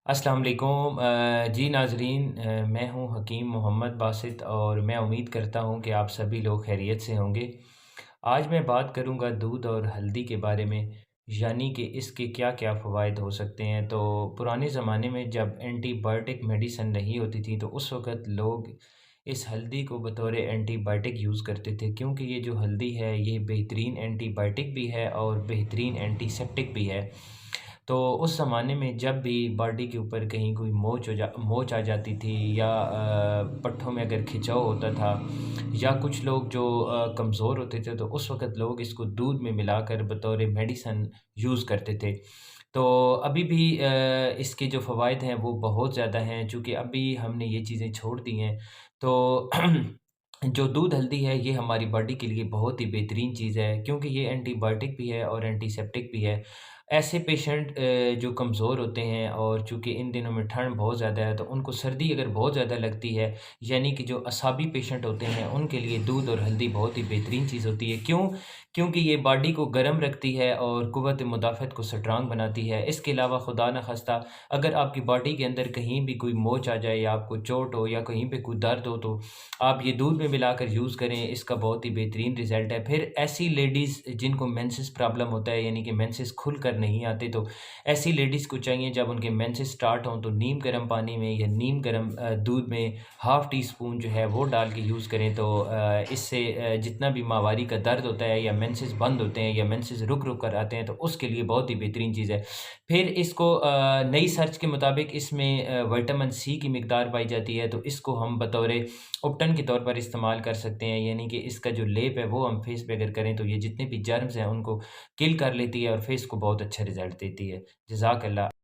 السلام علیکم جی ناظرین، میں ہوں حکیم محمد باسط اور میں امید کرتا ہوں کہ آپ سبھی لوگ خیریت سے ہوں گے۔ آج میں بات کروں گا دودھ اور ہلدی کے بارے میں، یعنی کہ اس کے کیا کیا فوائد ہو سکتے ہیں۔ تو پرانے زمانے میں جب اینٹی بائیوٹک میڈیسن نہیں ہوتی تھی تو اس وقت لوگ اس ہلدی کو بطور اینٹی بائیوٹک یوز کرتے تھے، کیونکہ یہ جو ہلدی ہے یہ بہترین اینٹی بائیوٹک بھی ہے اور بہترین اینٹی سیپٹک بھی ہے۔ تو اس زمانے میں جب بھی باڈی کے اوپر کہیں کوئی موچ آ جاتی تھی یا پٹھوں میں اگر کھچاؤ ہوتا تھا یا کچھ لوگ جو کمزور ہوتے تھے تو اس وقت لوگ اس کو دودھ میں ملا کر بطور میڈیسن یوز کرتے تھے۔ تو ابھی بھی اس کے جو فوائد ہیں وہ بہت زیادہ ہیں، چونکہ ابھی ہم نے یہ چیزیں چھوڑ دی ہیں۔ تو جو دودھ ہلدی ہے یہ ہماری باڈی کے لیے بہت ہی بہترین چیز ہے، کیونکہ یہ اینٹی بائیوٹک بھی ہے اور اینٹی سیپٹک بھی ہے۔ ایسے پیشنٹ جو کمزور ہوتے ہیں اور چونکہ ان دنوں میں ٹھنڈ بہت زیادہ ہے تو ان کو سردی اگر بہت زیادہ لگتی ہے، یعنی کہ جو اعصابی پیشنٹ ہوتے ہیں ان کے لیے دودھ اور ہلدی بہت ہی بہترین چیز ہوتی ہے۔ کیونکہ یہ باڈی کو گرم رکھتی ہے اور قوت مدافعت کو سٹرانگ بناتی ہے۔ اس کے علاوہ خدا نہ خواستہ اگر آپ کی باڈی کے اندر کہیں بھی کوئی موچ آ جائے یا آپ کو چوٹ ہو یا کہیں پہ کوئی درد ہو تو آپ یہ دودھ میں ملا کر یوز کریں، اس کا بہت ہی بہترین رزلٹ ہے۔ پھر ایسی لیڈیز جن کو مینسس پرابلم ہوتا ہے، یعنی کہ مینسس کھل کر نہیں آتے، تو ایسی لیڈیز کو چاہیے جب ان کے مینسس سٹارٹ ہوں تو نیم گرم پانی میں یا نیم گرم دودھ میں ہاف ٹی اسپون جو ہے وہ ڈال کے یوز کریں، تو اس سے جتنا بھی ماہواری کا درد ہوتا ہے یا مینسس بند ہوتے ہیں یا مینسس رک رک کر آتے ہیں تو اس کے لیے بہت ہی بہترین چیز ہے۔ پھر اس کو نئی سرچ کے مطابق اس میں وٹامن سی کی مقدار پائی جاتی ہے، تو اس کو ہم بطور اپٹن کے طور پر استعمال کر سکتے ہیں، یعنی کہ اس کا جو لیپ ہے وہ ہم فیس پہ اگر کریں تو یہ جتنے بھی جرمز ہیں ان کو کل کر لیتی ہے اور فیس کو بہت اچھا رزلٹ دیتی ہے۔ جزاک اللہ۔